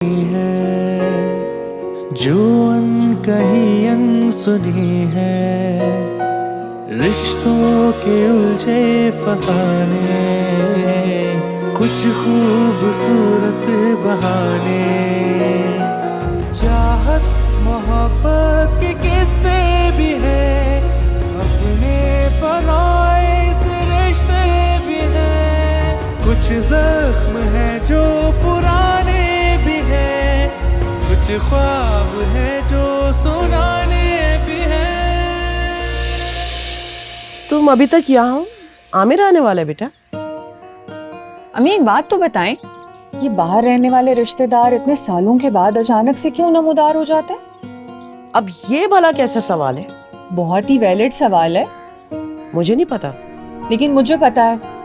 है जो अनकही अनसुनी है, रिश्तों के उलझे फसाने, कुछ खूबसूरत बहाने, चाहत मोहब्बत के किस्से भी है, अपने पराए से रिश्ते भी हैं, कुछ जख्म है जो पुराने भी हैं, कुछ ख्वाब है जो सुनाने भी हैं। तुम अभी तक यहाँ हो? आमिर आने वाला है बेटा। अम्मी एक बात तो बताएं, ये बाहर रहने वाले रिश्तेदार इतने सालों के बाद अचानक से क्यों नमूदार हो जाते हैं? अब ये भला कैसा सवाल है? बहुत ही वैलिड सवाल है, मुझे नहीं पता। लेकिन मुझे पता है।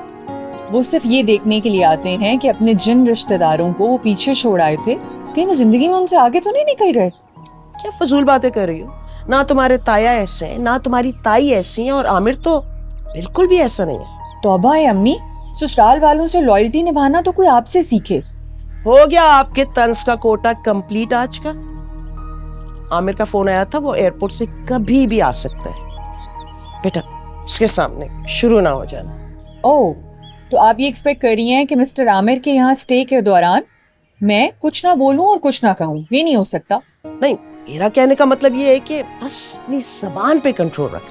वो सिर्फ ये देखने के लिए आते हैं कि अपने जिन रिश्तेदारों को वो पीछे छोड़ आए थे, कहीं वो जिंदगी में उनसे आगे तो नहीं निकल गए। क्या फजूल बातें कर रही हो? ना तुम्हारे ताया ऐसे हैं, ना तुम्हारी ताई ऐसी है, और आमिर तो बिल्कुल भी ऐसा नहीं है। तौबा है अम्मी, ससुराल वालों से लॉयल्टी निभाना तो कोई आपसे सीखे। हो गया आपके तंज का कोटा कंप्लीट आज का। आमिर का फोन आया था, वो एयरपोर्ट से कभी भी आ सकता है। बेटा उसके सामने शुरू ना हो जाना। ओह, तो आप ये एक्सपेक्ट कर रही हैं कि मिस्टर आमिर के यहाँ स्टे के दौरान मैं कुछ ना बोलूं और कुछ ना कहूं? ये नहीं हो सकता। नहीं, मेरा कहने का मतलब ये है कि बस अपनी जबान पे कंट्रोल रख।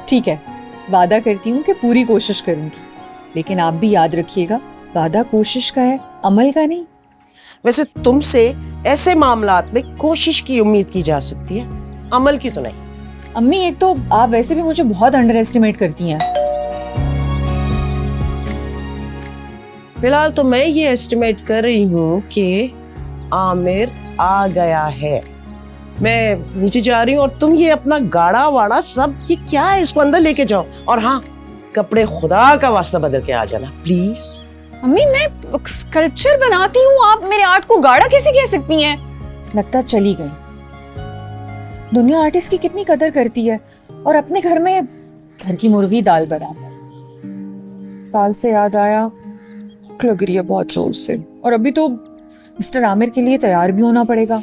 ठीक है, वादा करती हूँ कि पूरी कोशिश करूंगी, लेकिन आप भी याद रखिएगा, वादा कोशिश का है, अमल का नहीं। वैसे तुमसे ऐसे मामलात में कोशिश की उम्मीद की जा सकती है, अमल की तो नहीं। अम्मी एक तो आप वैसे भी मुझे बहुत अंडर एस्टिमेट करती हैं। फिलहाल तो मैं ये एस्टिमेट कर रही हूँ कि आमिर आ गया है। मैं नीचे जा रही हूँ और तुम ये अपना गाड़ा वाड़ा सब ये क्या है, इसको अंदर लेके जाओ। और हाँ, कपड़े खुदा का वास्ता बदल के आ जाना प्लीज। अम्मी मैं स्कल्पचर बनाती हूँ, आप मेरे आर्ट को गाढ़ा कैसे कह सकती हैं? लगता चली गई। दुनिया आर्टिस्ट की कितनी कदर करती है, और अपने घर में घर की मुर्गी दाल बराबर। दाल से याद आया, भूख लग रही है बहुत जोर से, और अभी तो मिस्टर आमिर के लिए तैयार भी होना पड़ेगा।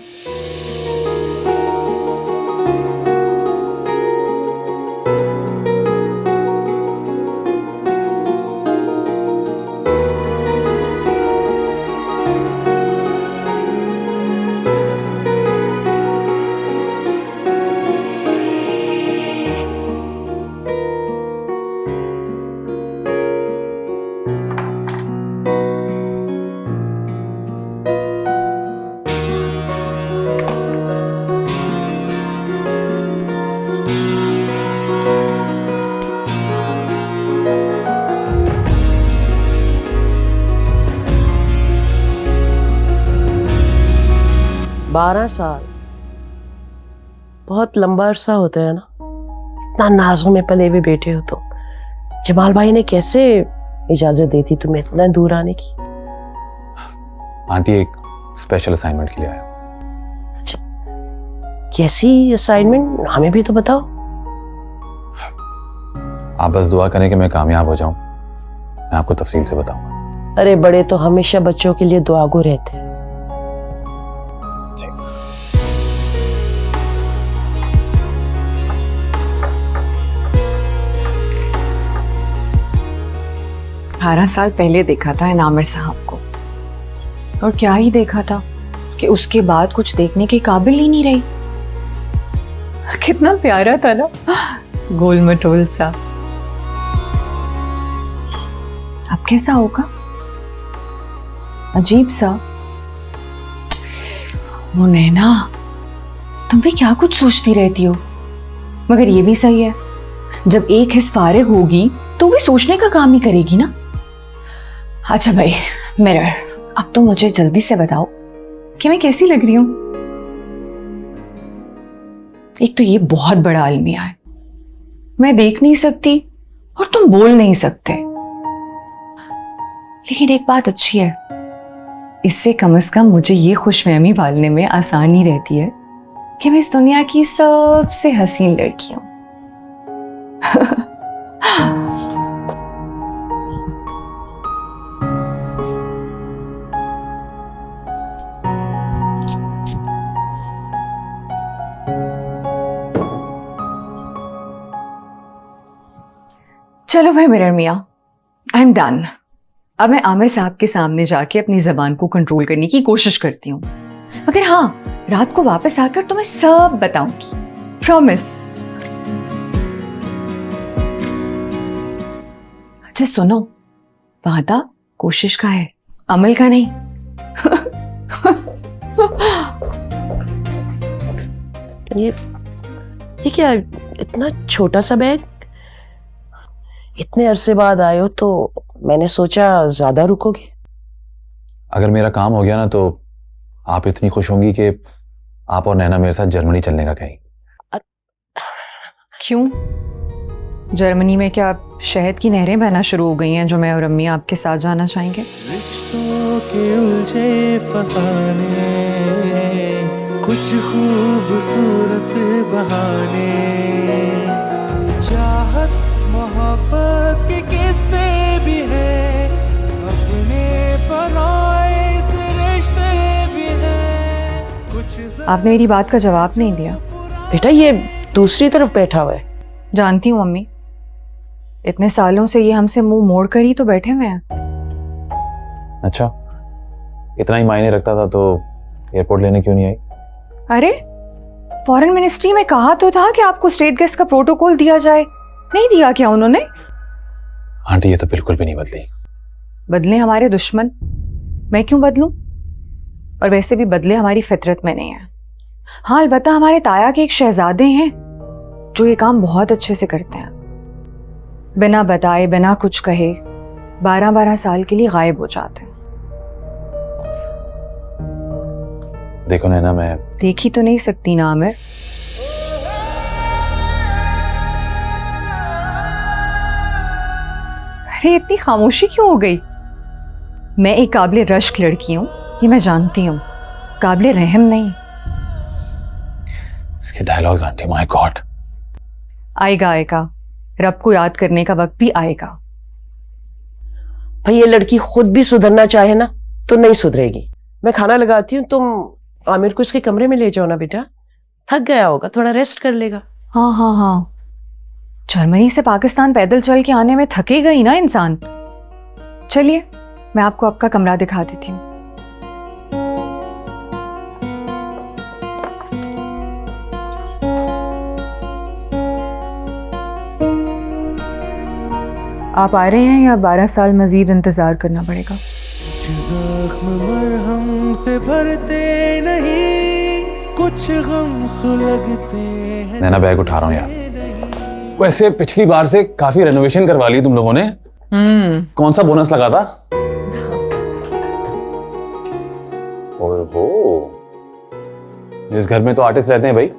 बारह साल बहुत लंबा अरसा होता है ना। इतना नाजों में पले हुए बेटे हो तुम। जमाल भाई ने कैसे इजाजत दी थी तुम्हें इतना दूर आने की? आंटी एक स्पेशल असाइनमेंट के लिए आया। अच्छा, कैसी असाइनमेंट, हमें भी तो बताओ। आप बस दुआ करें कि मैं कामयाब हो जाऊं, मैं आपको तफसील से बताऊंगा। अरे बड़े तो हमेशा बच्चों के लिए दुआगो रहते हैं। जी। 18 साल पहले देखा था इन आमिर साहब को, और क्या ही देखा था कि उसके बाद कुछ देखने के काबिल ही नहीं रही। कितना प्यारा था ना, गोल मटोल सा। अब कैसा होगा? अजीब सा। वो नैना, तुम भी क्या कुछ सोचती रहती हो। मगर ये भी सही है, जब एक हिस्स फारिग होगी तो भी सोचने का काम ही करेगी ना। अच्छा भाई मिरर, अब तो मुझे जल्दी से बताओ कि मैं कैसी लग रही हूं। एक तो ये बहुत बड़ा अलमिया है, मैं देख नहीं सकती और तुम बोल नहीं सकते। लेकिन एक बात अच्छी है, इससे कम से कम मुझे ये खुशफहमी पालने में आसानी रहती है कि मैं इस दुनिया की सबसे हसीन लड़की हूं। चलो भाई मिरर मियाँ, आई एम डन। अब मैं आमिर साहब के सामने जाके अपनी जबान को कंट्रोल करने की कोशिश करती हूँ, मगर हाँ, रात को वापस आकर तुम्हें सब बताऊंगी, प्रॉमिस। अच्छा सुनो, वादा कोशिश का है, अमल का नहीं। ये क्या, इतना छोटा सा बैग? इतने अरसे बाद आए हो तो मैंने सोचा ज्यादा रुकोगे। अगर मेरा काम हो गया ना तो आप इतनी खुश होंगी कि आप और नैना मेरे साथ जर्मनी चलने का कहीं। क्यों? जर्मनी में क्या शहद की नहरें बहना शुरू हो गई हैं जो मैं और अम्मी आपके साथ जाना चाहेंगे? रिश्तों के उलझे फसाने, कुछ खूबसूरत बहाने, चाहत मोहब्बत के किस्से भी है, अपने पराए से रिश्ते भी है, कुछ आपने मेरी बात का जवाब नहीं दिया। बेटा ये दूसरी तरफ बैठा हुआ है। जानती हूँ अम्मी, इतने सालों से ये हमसे मुंह मोड़ कर ही तो बैठे हुए हैं। अच्छा, इतना ही मायने रखता था तो एयरपोर्ट लेने क्यों नहीं आई? अरे फॉरेन मिनिस्ट्री में कहा तो था कि आपको स्टेट गेस्ट का प्रोटोकॉल दिया जाए, नहीं दिया क्या उन्होंने? आंटी ये तो बिल्कुल भी नहीं बदली। बदले हमारे दुश्मन, मैं क्यों बदलूं? और वैसे भी बदले हमारी फितरत में नहीं है। हाँ अलबत्ता हमारे ताया के एक शहजादे हैं जो ये काम बहुत अच्छे से करते हैं, बिना बताए बिना कुछ कहे 12-12 साल के लिए गायब हो जाते हैं। देखो नैना, मैं देख ही तो नहीं सकती ना आमिर। अरे इतनी खामोशी क्यों हो गई? मैं एक काबिले रश्क लड़की हूं, ये मैं जानती हूं, काबिले रहम नहीं। इसके डायलॉग्स आंटी, माय गॉड। आएगा आएगा, रब को याद करने का वक्त भी आएगा। भाई ये लड़की खुद भी सुधरना चाहे ना तो नहीं सुधरेगी। मैं खाना लगाती हूँ, तुम आमिर को इसके कमरे में ले जाओ ना बेटा, थक गया होगा, थोड़ा रेस्ट कर लेगा। हाँ हाँ हाँ, जर्मनी से पाकिस्तान पैदल चल के आने में थकेगा ही ना इंसान। चलिए मैं आपको आपका कमरा दिखा देती हूँ। आप आ रहे हैं या 12 साल मजीद इंतजार करना पड़ेगा? कुछ जख्म मरहम से भरते नहीं, कुछ गम सुलगते हैं। नैना बैग उठा रहा हूँ यार। वैसे पिछली बार से काफी रेनोवेशन करवा ली तुम लोगों ने। कौन सा बोनस लगा था? ओहो, इस घर में तो आर्टिस्ट रहते हैं भाई।